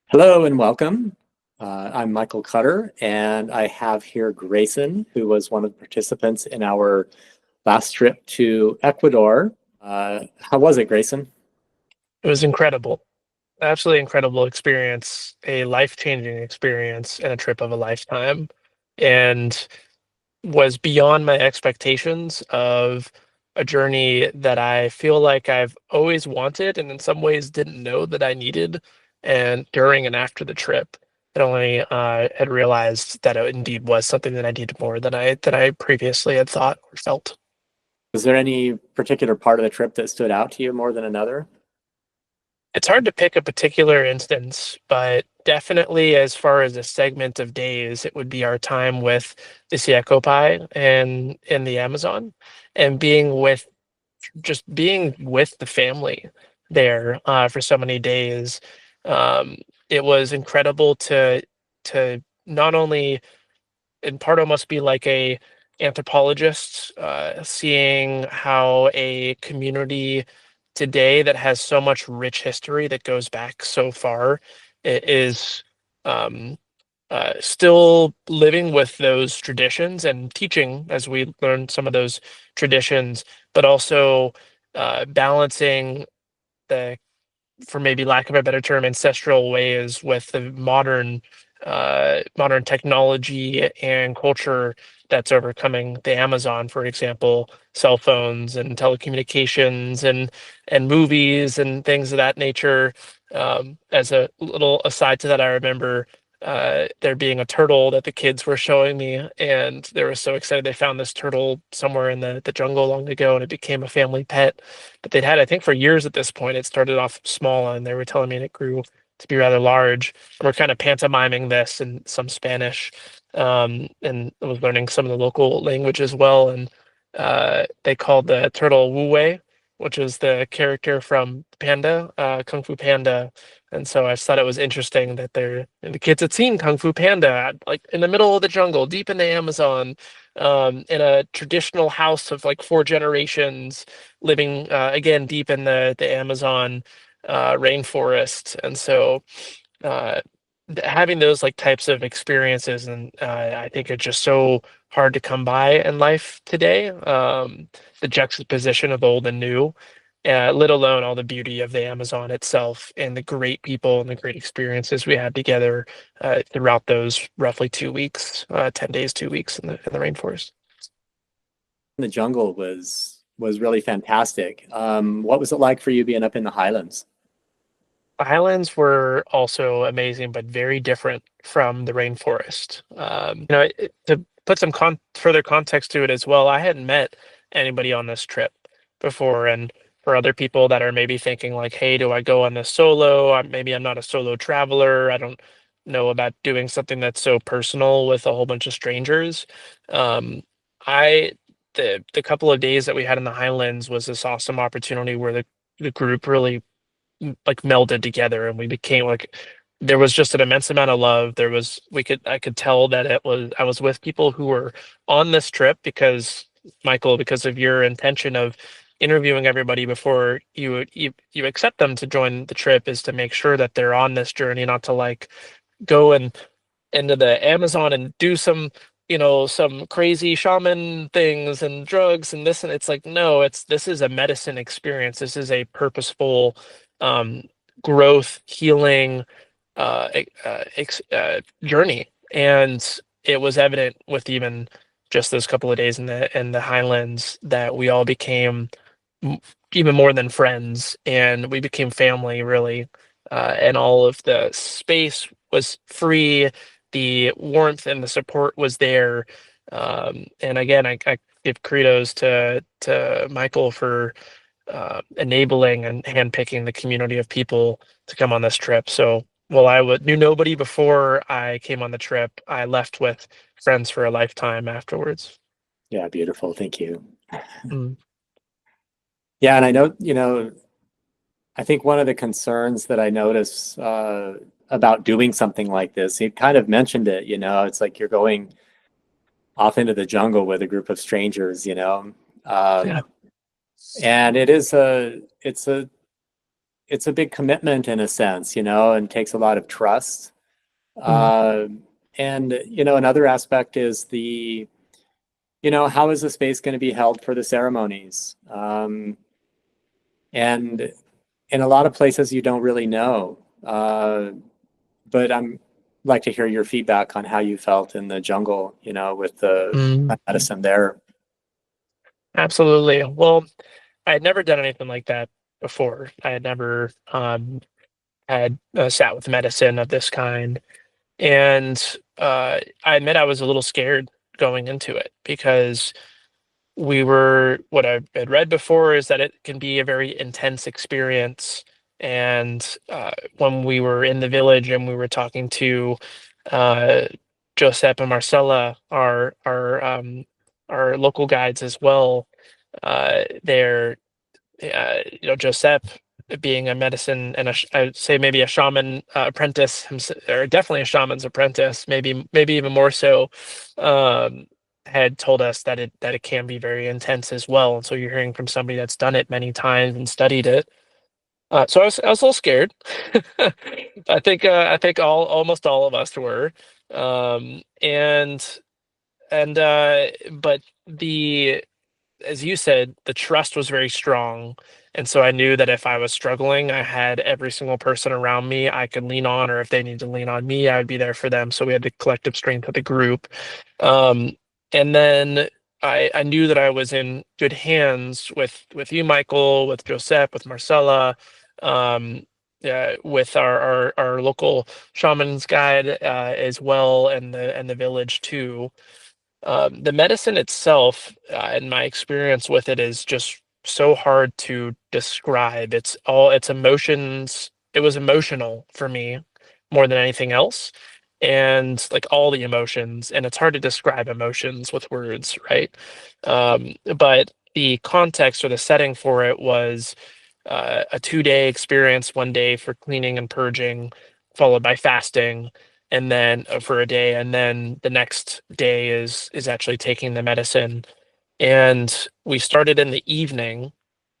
Hello and welcome. I'm Michael Cutter, and I have here Grayson, who was one of the participants in our last trip to Ecuador. How was it, Grayson? It was incredible. Absolutely incredible experience, a life-changing experience and a trip of a lifetime, and was beyond my expectations of a journey that I feel like I've always wanted and in some ways didn't know that I needed. And during and after the trip, I only had realized that it indeed was something that I needed more than I previously had thought or felt. Was there any particular part of the trip that stood out to you more than another? It's hard to pick a particular instance, but definitely as far as a segment of days, it would be our time with the Siacopai and in the Amazon and being with the family there for so many days. Um, it was incredible to not only in part almost be like a anthropologist, seeing how a community today that has so much rich history that goes back so far is um, still living with those traditions and teaching as we learn some of those traditions, but also balancing the, for maybe lack of a better term, ancestral ways with the modern technology and culture that's overcoming the Amazon, for example, cell phones and telecommunications and movies and things of that nature. As a little aside to that, I remember there being a turtle that the kids were showing me, and they were so excited they found this turtle somewhere in the jungle long ago, and it became a family pet that they'd had, I think, for years at this point. It started off small, and they were telling me it grew to be rather large. And we're kind of pantomiming this in some Spanish, and I was learning some of the local language as well. And they called the turtle Wu Wei, which is the character from Panda, Kung Fu Panda. And so I just thought it was interesting that the kids had seen Kung Fu Panda like in the middle of the jungle, deep in the Amazon, in a traditional house of like four generations living again deep in the Amazon rainforest, and so uh, having those like types of experiences, and I think it's just so hard to come by in life today. The juxtaposition of old and new. Let alone all the beauty of the Amazon itself and the great people and the great experiences we had together throughout those roughly 2 weeks, 10 days, 2 weeks in the rainforest. The jungle was really fantastic. What was it like for you being up in the highlands? Highlands were also amazing, but very different from the rainforest. To put some further context to it as well, I hadn't met anybody on this trip before, and for other people that are maybe thinking like, "Hey, do I go on this solo? Maybe I'm not a solo traveler. I don't know about doing something that's so personal with a whole bunch of strangers." Um, I the couple of days that we had in the Highlands was this awesome opportunity where the group really like melded together, and we became like there was just an immense amount of love. I could tell that I was with people who were on this trip because Michael, because of your intention of interviewing everybody before you accept them to join the trip, is to make sure that they're on this journey, not to like go and into the Amazon and do some, some crazy shaman things and drugs and this, and it's like, no, this is a medicine experience. This is a purposeful um growth, healing journey. And it was evident with even just those couple of days in the Highlands that we all became m- even more than friends, and we became family really. And all of the space was free, the warmth and the support was there. And again, I give kudos to Michael for enabling and handpicking the community of people to come on this trip. So while knew nobody before I came on the trip, I left with friends for a lifetime afterwards. Yeah, beautiful. Thank you. Mm. Yeah, and I know, I think one of the concerns that I notice about doing something like this, you kind of mentioned it, it's like you're going off into the jungle with a group of strangers. Yeah. And it's a it's a big commitment in a sense, and takes a lot of trust. Mm, Uh, and another aspect is how is the space going to be held for the ceremonies? And in a lot of places you don't really know. But I'm like to hear your feedback on how you felt in the jungle, with the mm, medicine there. absolutely. Well, I had never done anything like that before. I had never had sat with medicine of this kind. And I admit I was a little scared going into it because what I had read before is that it can be a very intense experience. And when we were in the village and we were talking to uh, Josep and Marcella, our local guides as well, they're Josep being a medicine and I'd say maybe a shaman apprentice, or definitely a shaman's apprentice, maybe even more so, um, had told us that it can be very intense as well. And so you're hearing from somebody that's done it many times and studied it. So I was a little scared. I think almost all of us were, and but the as you said, the trust was very strong. And so I knew that if I was struggling, I had every single person around me I could lean on, or if they need to lean on me, I would be there for them. So we had the collective strength of the group. Um, and then I knew that I was in good hands with you, Michael, with Josep, with Marcella, with our local shaman's guide as well, and the village too. The medicine itself, in my experience with it, is just so hard to describe. It's emotions. It was emotional for me more than anything else. And like all the emotions, and it's hard to describe emotions with words, right? But the context or the setting for it was a 2 day experience, 1 day for cleaning and purging, followed by fasting, and then for a day, and then the next day is actually taking the medicine. And we started in the evening,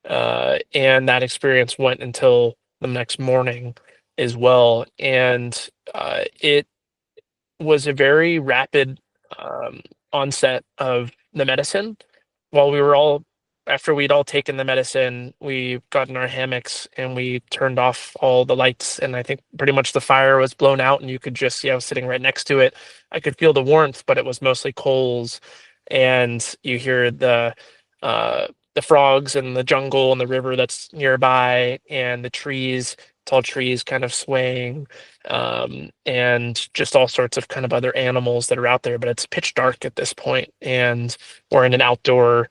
and that experience went until the next morning as well. And it was a very rapid onset of the medicine. While we were all, after we'd all taken the medicine, we got in our hammocks and we turned off all the lights. And I think pretty much the fire was blown out, and you could just see I was sitting right next to it. I could feel the warmth, but it was mostly coals. And you hear the frogs and the jungle and the river that's nearby, and the trees, tall trees kind of swaying, and just all sorts of kind of other animals that are out there. But it's pitch dark at this point, and we're in an outdoor.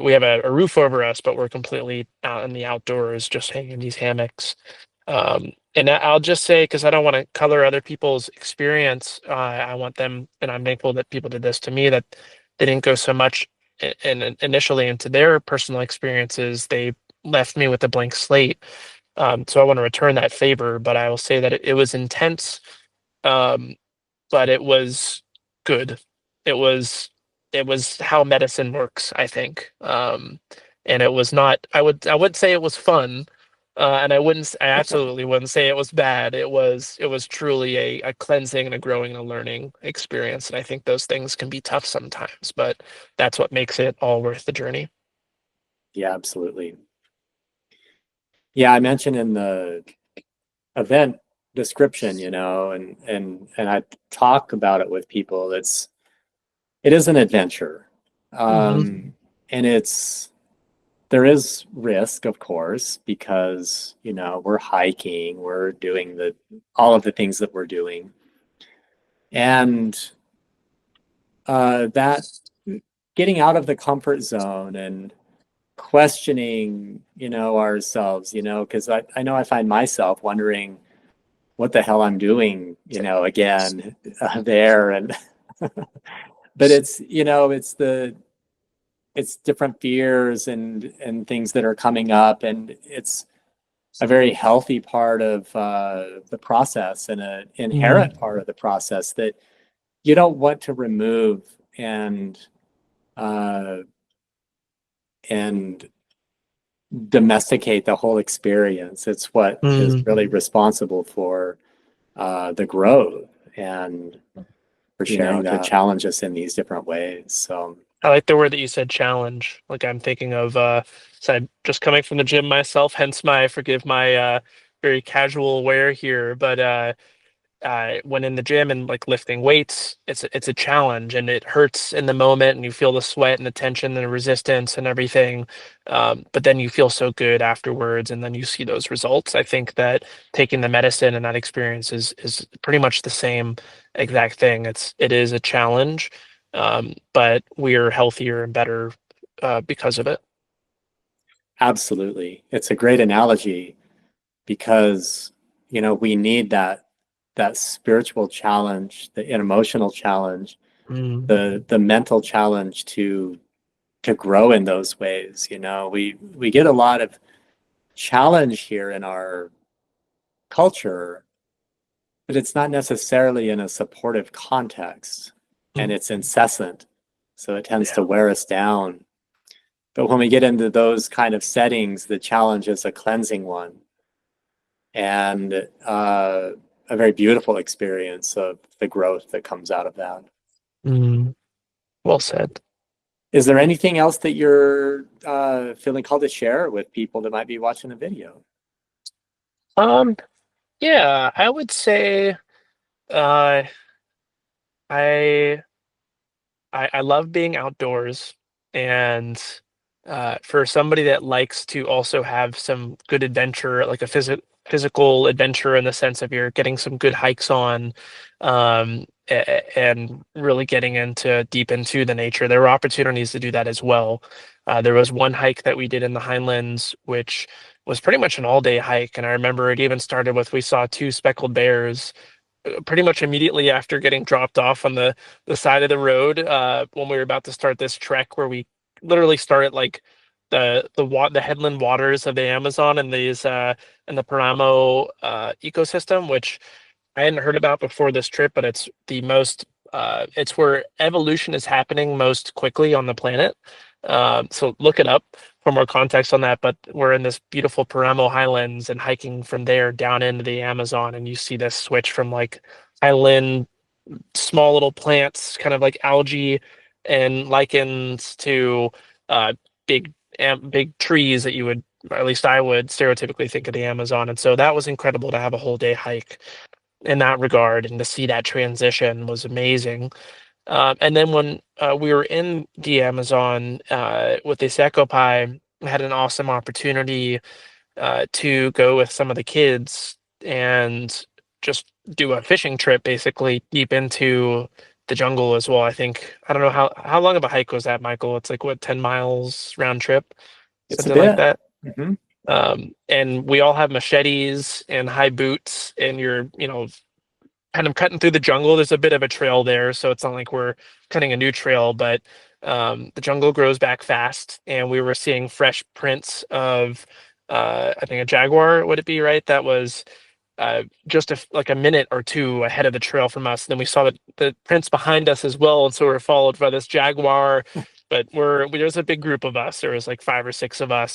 We have a roof over us, but we're completely out in the outdoors, just hanging in these hammocks. And I'll just say, because I don't want to color other people's experience, I want them, and I'm thankful that people did this to me, that they didn't go so much initially into their personal experiences. They left me with a blank slate. So I want to return that favor, but I will say that it was intense, um, but it was good. It was it was how medicine works, I think. And it was not. I would say it was fun, and I absolutely wouldn't say it was bad. It was truly a cleansing and a growing and a learning experience. And I think those things can be tough sometimes, but that's what makes it all worth the journey. Yeah, absolutely. Yeah, I mentioned in the event description, and I talk about it with people. It is an adventure. Hmm. Um, and there is risk, of course, because, we're hiking, we're doing all of the things that we're doing. And that getting out of the comfort zone and questioning, ourselves, because I know I find myself wondering what the hell I'm doing, again, there. And, but it's different fears and things that are coming up. And it's a very healthy part of the process, and an Mm, inherent part of the process that you don't want to remove and uh, and domesticate the whole experience. It's what is Mm, really responsible for the growth and for sharing to that. challenge us in these different ways. So I like the word that you said, challenge. Like I'm thinking of so I'm just coming from the gym myself, hence my forgive my very casual wear here, but when in the gym and like lifting weights, it's a challenge and it hurts in the moment and you feel the sweat and the tension and the resistance and everything. But then you feel so good afterwards and then you see those results. I think that taking the medicine and that experience is pretty much the same exact thing. It is a challenge, but we're healthier and better because of it. absolutely, it's a great analogy because we need that spiritual challenge, the emotional challenge, Mm, the mental challenge to grow in those ways. We get a lot of challenge here in our culture, but it's not necessarily in a supportive context, and mm, it's incessant, so it tends yeah. to wear us down. But when we get into those kind of settings, the challenge is a cleansing one, and a very beautiful experience of the growth that comes out of that. Mm, well said. Is there anything else that you're feeling called to share with people that might be watching the video? Um, yeah, I would say uh, I I love being outdoors, and for somebody that likes to also have some good adventure, like a physical adventure in the sense of you're getting some good hikes on, and really getting into deep into the nature, there are opportunities to do that as well. There was one hike that we did in the Highlands, which was pretty much an all-day hike, and I remember it even started with we saw two speckled bears pretty much immediately after getting dropped off on the side of the road when we were about to start this trek where we literally started like the headland waters of the Amazon and these and the Paramo ecosystem, which I hadn't heard about before this trip, but it's the most it's where evolution is happening most quickly on the planet. So look it up for more context on that. But we're in this beautiful Paramo Highlands and hiking from there down into the Amazon, and you see this switch from like highland small little plants, kind of like algae and lichens, to uh, big trees that you would, or at least I would, stereotypically think of the Amazon. And so that was incredible to have a whole day hike in that regard, and to see that transition was amazing. And then when we were in the Amazon with this Ecopie, I had an awesome opportunity to go with some of the kids and just do a fishing trip, basically deep into the jungle as well. I think I don't know how long of a hike was that, Michael? It's like what, 10 miles round trip, It's a something like bit. that. Hmm. And we all have machetes and high boots, and you're, kind of cutting through the jungle. There's a bit of a trail there, so it's not like we're cutting a new trail, but the jungle grows back fast, and we were seeing fresh prints of, I think a jaguar, would it be right? That was just like a minute or two ahead of the trail from us. And then we saw the prints behind us as well, and so we're followed by this jaguar. But there's a big group of us. There was like five or six of us.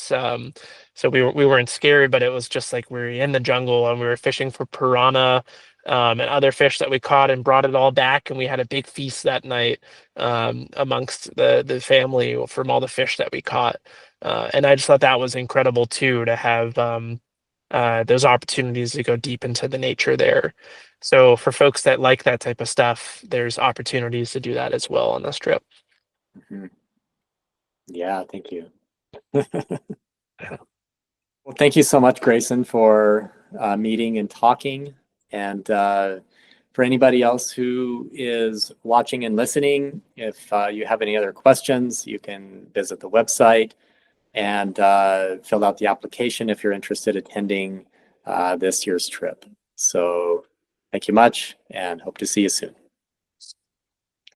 So we weren't scared, but it was just like we were in the jungle and we were fishing for piranha. And other fish that we caught and brought it all back, and we had a big feast that night amongst the family from all the fish that we caught. And I just thought that was incredible too, to have those opportunities to go deep into the nature there. So for folks that like that type of stuff, there's opportunities to do that as well on this trip. Hmm. Yeah, thank you. Yeah. Well, thank you so much, Grayson, for meeting and talking. And for anybody else who is watching and listening, if you have any other questions, you can visit the website and fill out the application if you're interested in attending this year's trip. So thank you much and hope to see you soon.